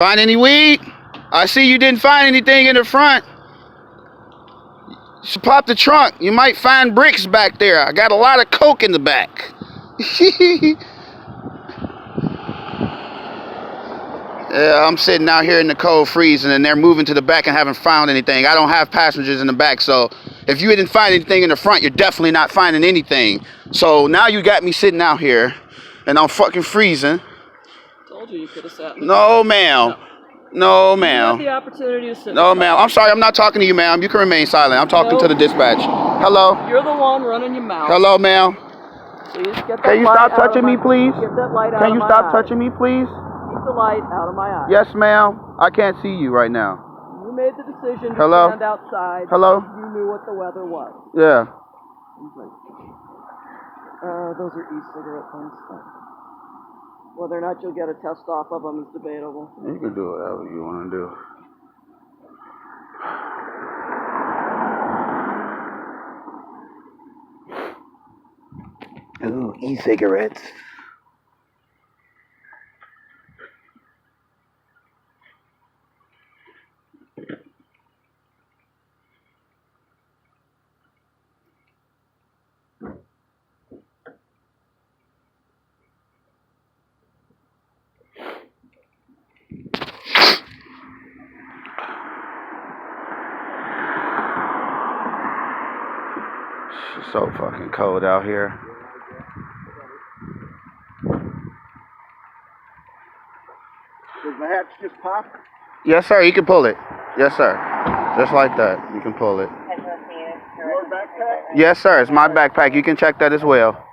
Find any weed? I see you didn't find anything in the front. You should pop the trunk. You might find bricks back there. I got a lot of coke in the back. Yeah, I'm sitting out here in the cold freezing and they're moving to the back and haven't found anything. I don't have passengers in the back, so if you didn't find anything in the front, you're definitely not finding anything. So now you got me sitting out here and I'm fucking freezing. Told you could have sat in the No, ma'am. No, ma'am. You had the opportunity to sit. No, ma'am. I'm sorry. I'm not talking to you, ma'am. You can remain silent. I'm talking to the dispatch. Hello. You're the one running your mouth. Hello, ma'am. Please get that Can you stop touching me, please? Get that light out Can you of my stop eye. touching me, please? Keep the light out of my eye. Yes, ma'am. I can't see you right now. You made the decision to Hello? stand outside. Hello? You knew what the weather was. Yeah. Those are e-cigarette things. Whether or not you'll get a test off of them is debatable. You can do whatever you want to do. Ooh, e-cigarettes. It's so fucking cold out here. Does the hatch just pop? Yes, sir. You can pull it. Yes, sir. Just like that. You can pull it. Your backpack? Yes, sir. It's my backpack. You can check that as well.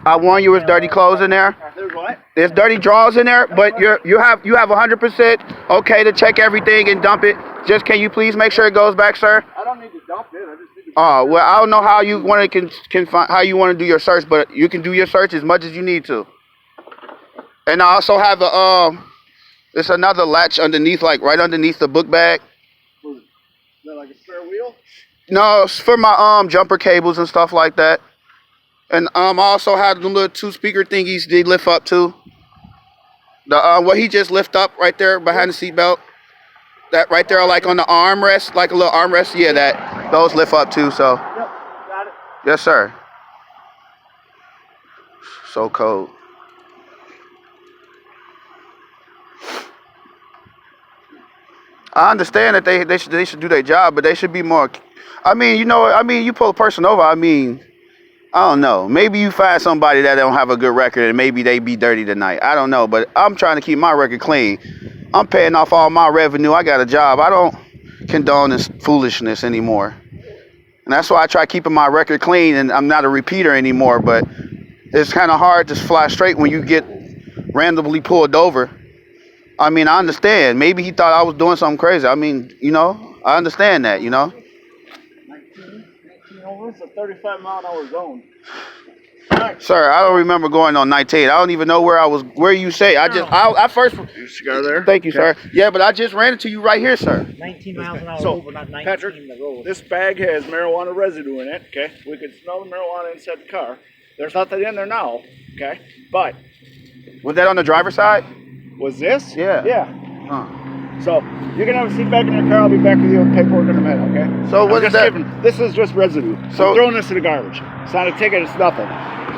I warn you, it's dirty clothes in there. There's what? There's dirty drawers in there, but you have 100% okay to check everything and dump it. Just can you please make sure it goes back, sir? I don't need to dump it. I just need to. Oh, well, I don't know how you want to how you want to do your search, but you can do your search as much as you need to. And I also have it's another latch underneath, like right underneath the book bag. Is that like a spare wheel? No, it's for my jumper cables and stuff like that. And I also had the little 2 speaker thingies they lift up too. The what he just lift up right there behind the seatbelt. That right there, like on the armrest, like a little armrest. Yeah, those lift up too. So. Yep, got it. Yes, sir. So cold. I understand that they should do their job, but they should be more. I mean, you pull a person over. I mean, I don't know. Maybe you find somebody that don't have a good record, and maybe they be dirty tonight. I don't know, but I'm trying to keep my record clean. I'm paying off all my revenue. I got a job. I don't condone this foolishness anymore, and that's why I try keeping my record clean. And I'm not a repeater anymore. But it's kind of hard to fly straight when you get randomly pulled over. I mean, I understand. Maybe he thought I was doing something crazy. I mean, I understand that, 19 over. It's a 35-mile-an-hour zone. Right. Sir, I don't remember going on 19. I don't even know where I was. Where you say? I first. Your cigar there? Thank you, sir. Yeah, but I just ran into you right here, sir. 19 miles an hour So, over, not 19 Patrick, in the road. this bag has marijuana residue in it, okay? We could smell the marijuana inside the car. There's nothing in there now, okay? But Was that on the driver's side? was this? Yeah. Yeah. Huh. So you can have a seat back in your car. I'll be back with you with paperwork in a minute, okay? So what is that? This is just residue. So- I'm throwing this in the garbage. It's not a ticket. It's nothing.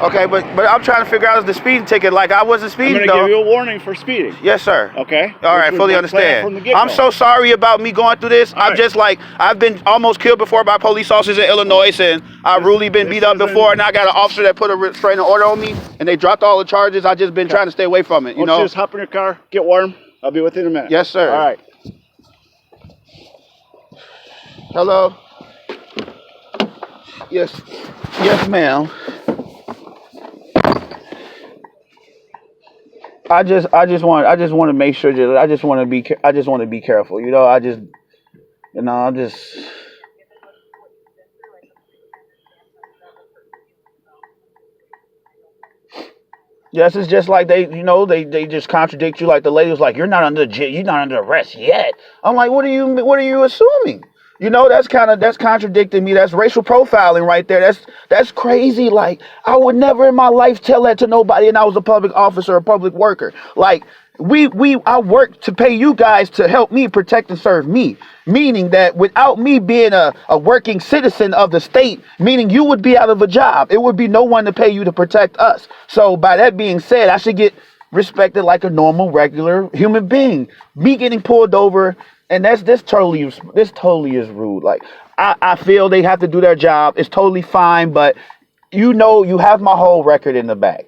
Okay, but I'm trying to figure out the speeding ticket. Like I wasn't I'm speeding going to though. give you a warning for speeding. Yes, sir. Okay. All right, Which fully was planned understand. from the get-go. I'm so sorry about me going through this. All right. I've been almost killed before by police officers in Illinois, and I've really been beat up before, and I got an officer that put a restraining order on me, and they dropped all the charges. I just been trying to stay away from it, Why don't you just hop in your car, get warm. I'll be with you in a minute. Yes, sir. All right. Hello. Yes, ma'am. I just want to make sure that I just want to be careful. I'm just. Yes, it's just like they just contradict you. Like the lady was like, you're not under arrest yet. I'm like, what are you assuming? That's contradicting me. That's racial profiling right there. That's crazy. Like, I would never in my life tell that to nobody, and I was a public officer, a public worker. Like, I work to pay you guys to help me protect and serve me. Meaning that without me being a working citizen of the state, meaning you would be out of a job. It would be no one to pay you to protect us. So by that being said, I should get respected like a normal, regular human being. Me getting pulled over, and this totally is rude. Like I feel they have to do their job. It's totally fine, but you have my whole record in the back.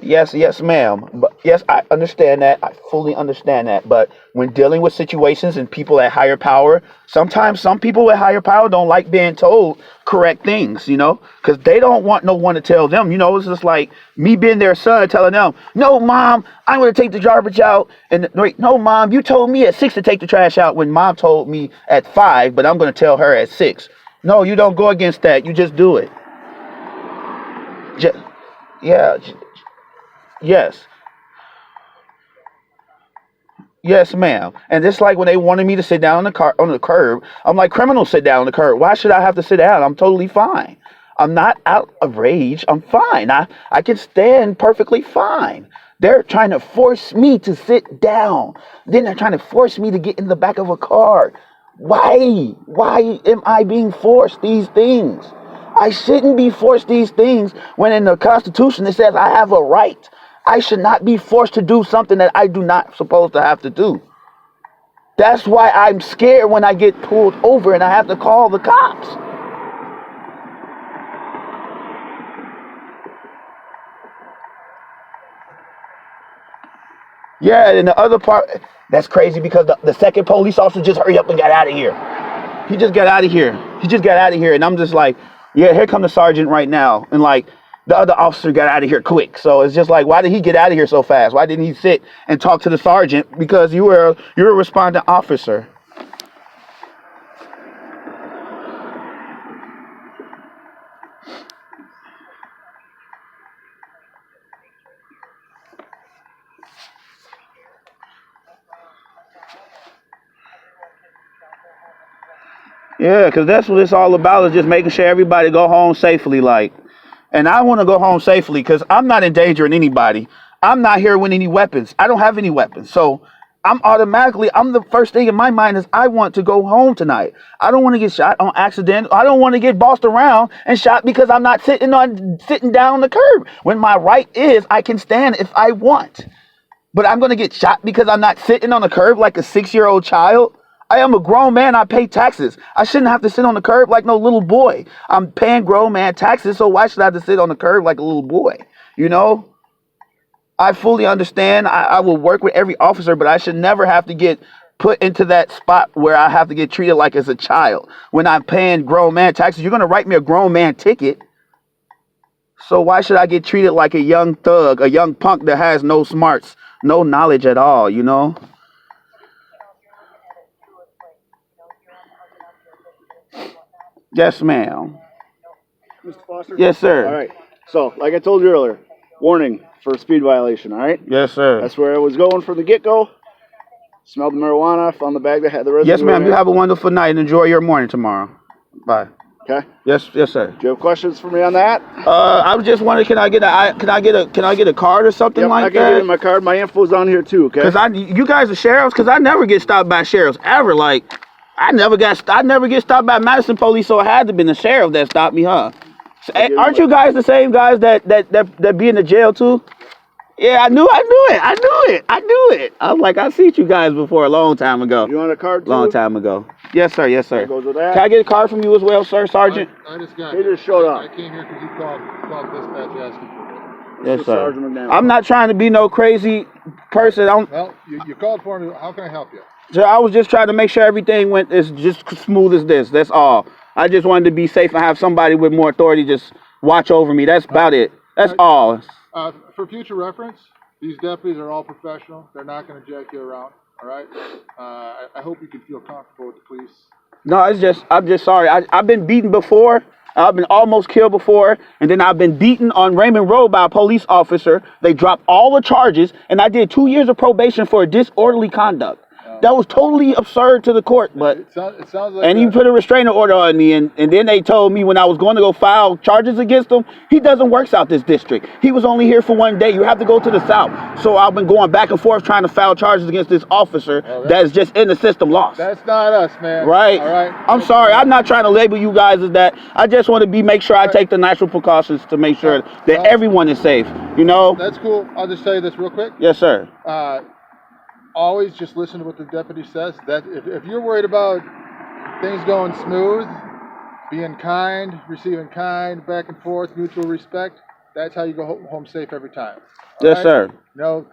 Yes, ma'am. But yes, I understand that. I fully understand that. But when dealing with situations and people at higher power, sometimes some people with higher power don't like being told correct things, because they don't want no one to tell them. It's just like me being their son telling them, no, mom, I'm going to take the garbage out. And wait, no, mom, you told me at 6 to take the trash out when mom told me at 5, but I'm going to tell her at 6. No, you don't go against that. You just do it. Just, yeah. Yes. Yes, ma'am. And it's like when they wanted me to sit down on the curb, I'm like, criminals sit down on the curb. Why should I have to sit down? I'm totally fine. I'm not out of rage. I'm fine. I can stand perfectly fine. They're trying to force me to sit down. Then they're trying to force me to get in the back of a car. Why? Why am I being forced these things? I shouldn't be forced these things when in the Constitution it says I have a right. I should not be forced to do something that I do not supposed to have to do. That's why I'm scared when I get pulled over and I have to call the cops. Yeah, and the other part, that's crazy because the second police officer just hurried up and got out of here. He just got out of here. And I'm just like, yeah, here come the sergeant right now. And like, the other officer got out of here quick. So it's just like, why did he get out of here so fast? Why didn't he sit and talk to the sergeant? Because you're a responding officer. Yeah, because that's what it's all about, is just making sure everybody go home safely. And I want to go home safely because I'm not endangering anybody. I'm not here with any weapons. I don't have any weapons. So I'm the first thing in my mind is I want to go home tonight. I don't want to get shot on accident. I don't want to get bossed around and shot because I'm not sitting down on the curb. When my right is I can stand if I want. But I'm going to get shot because I'm not sitting on the curb like a 6-year-old child. I am a grown man. I pay taxes. I shouldn't have to sit on the curb like no little boy. I'm paying grown man taxes, so why should I have to sit on the curb like a little boy? I fully understand. I will work with every officer, but I should never have to get put into that spot where I have to get treated like as a child. When I'm paying grown man taxes, you're going to write me a grown man ticket. So why should I get treated like a young thug, a young punk that has no smarts, no knowledge at all, Yes, ma'am. Mr. Foster? Yes, sir. All right. So, like I told you earlier, warning for a speed violation, all right? Yes, sir. That's where I was going from the get-go. Smelled the marijuana, found the bag that had the residue. Yes, ma'am. You have a wonderful night and enjoy your morning tomorrow. Bye. Okay. Yes, sir. Do you have questions for me on that? I was just wondering, can I get a card or something like I can that? give you my card. My info's on here too. Okay. Because you guys are sheriffs. Because I never get stopped by sheriffs ever. Like, I never get stopped by Madison police, so it had to have been the sheriff that stopped me, huh? So, aren't you guys the same guys that be in the jail too? Yeah, I knew it. I was like, I've seen you guys before a long time ago. You want a card too? Long time ago. Yes, sir. That goes with that. Can I get a card from you as well, sir, Sergeant? I just got. He just showed up. I came here because you called dispatch asking for me. Yes, sir. Sergeant McNamara. I'm not trying to be no crazy person. Well, you called for me. How can I help you? So I was just trying to make sure everything went as just smooth as this. That's all. I just wanted to be safe and have somebody with more authority just watch over me. That's about it. That's all. For future reference, these deputies are all professional. They're not going to jack you around. All right. I hope you can feel comfortable with the police. No, I'm just sorry. I've been beaten before. I've been almost killed before, and then I've been beaten on Raymond Road by a police officer. They dropped all the charges, and I did 2 years of probation for disorderly conduct. That was totally absurd to the court, but. It sounds like. And he put a restraining order on me, and then they told me when I was going to go file charges against him, he doesn't work out this district. He was only here for one day. You have to go to the South. So I've been going back and forth trying to file charges against this officer that is just in the system lost. That's not us, man. Right. All right. I'm sorry. I'm not trying to label you guys as that. I just want to make sure I take the natural precautions to make sure that everyone is safe. You know? That's cool. I'll just tell you this real quick. Yes, sir. Always just listen to what the deputy says. That if you're worried about things going smooth, being kind, receiving kind, back and forth, mutual respect, that's how you go home safe every time. Yes, sir. No.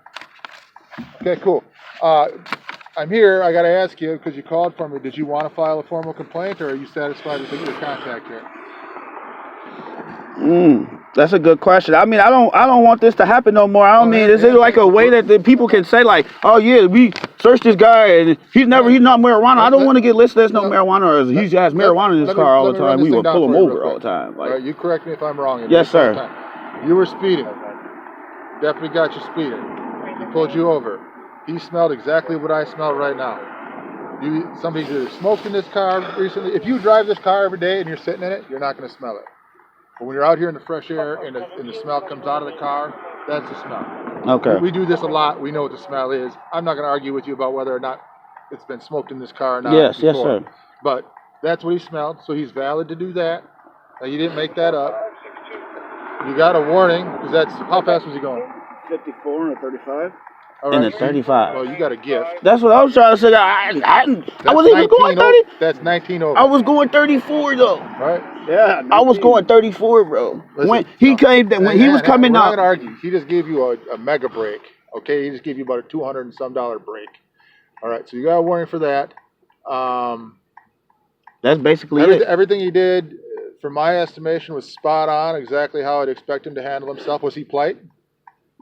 Okay, cool. I'm here. I got to ask you, because you called for me, did you want to file a formal complaint, or are you satisfied with your contact here? That's a good question. I mean, I don't want this to happen no more. I mean, is it like a way that the people can say like, oh yeah, we searched this guy and he's not marijuana. I don't want to get listed as no marijuana, or he has marijuana in his car all the time. We will pull him over all the time. Like, all right, you correct me if I'm wrong. Yes, sir. You were speeding. Deputy got you speeding. He pulled you over. He smelled exactly what I smell right now. Somebody's either smoked in this car recently. If you drive this car every day and you're sitting in it, you're not going to smell it. But when you're out here in the fresh air and the smell comes out of the car, that's the smell. Okay. We do this a lot. We know what the smell is. I'm not going to argue with you about whether or not it's been smoked in this car or not. Yes, before. yes, sir. But that's what he smelled, so he's valid to do that. Now, you didn't make that up. You got a warning, because that's, how fast was he going? 54 and a 35. All In right. a 35. Well, you got a gift. That's what I was trying to say. I wasn't even going 30. That's 19 over. I was going 34 though. Right? Yeah. I was going 34, bro. Listen, when he came, when he was coming we're not up. going to argue. He just gave you a mega break. Okay? He just gave you about a $200 and some break. All right. So you got a warning for that. That's basically it. Everything he did, from my estimation, was spot on. Exactly how I'd expect him to handle himself. Was he polite?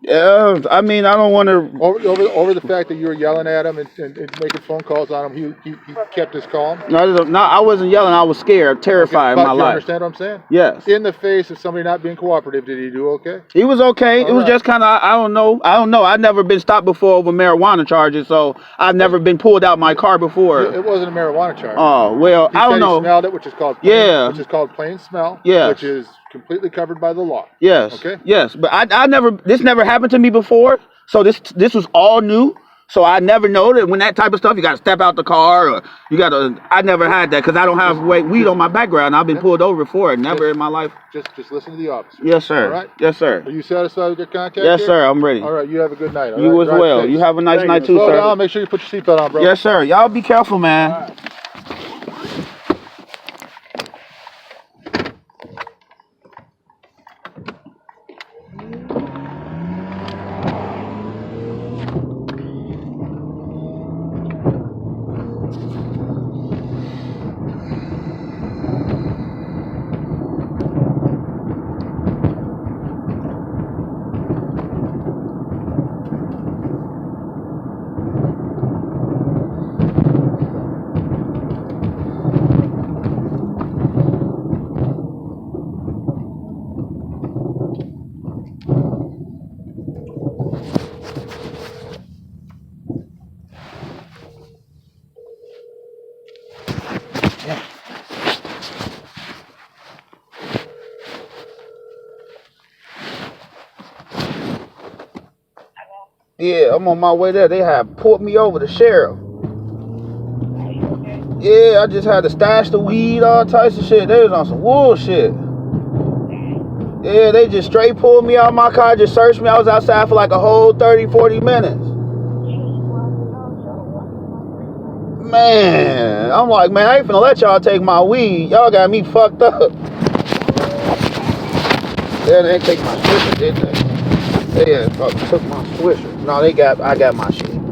Yeah, I mean, I don't want to. Over the fact that you were yelling at him and making phone calls on him, he kept his calm. No, I wasn't yelling. I was scared, terrified in my You life. understand what I'm saying? Yes. In the face of somebody not being cooperative, did he do okay? He was okay. All It was right. just kind of, I don't know. I've never been stopped before over marijuana charges, so I've never been pulled out my car before. It wasn't a marijuana charge. Oh, well, He I don't said know. He smelled it, which is called plain smell. Yes. Which is completely covered by the law. Yes. Okay. Yes, but this never happened to me before, so this was all new. So I never know that when that type of stuff, you got to step out the car, or I never had that because I don't have weed on my background. I've been pulled over for it. Never in my life. Just listen to the officer. Yes, sir. All right. Yes, sir. Are you satisfied with your contact? Yes, here? sir. I'm ready. All right. You have a good night. All You right? as Drive well. safe. You have a nice night too, Slow sir. down. Make sure you put your seatbelt on, bro. Yes, sir. Y'all be careful, man. All right. Yeah, I'm on my way there. They have pulled me over, the sheriff. Yeah, I just had to stash the weed, all types of shit. They was on some bullshit. Yeah, they just straight pulled me out of my car, just searched me. I was outside for like a whole 30, 40 minutes. Man, I'm like, man, I ain't finna let y'all take my weed. Y'all got me fucked up. Yeah, they didn't take my swisher, did they? They took my swisher. No, I got my shit.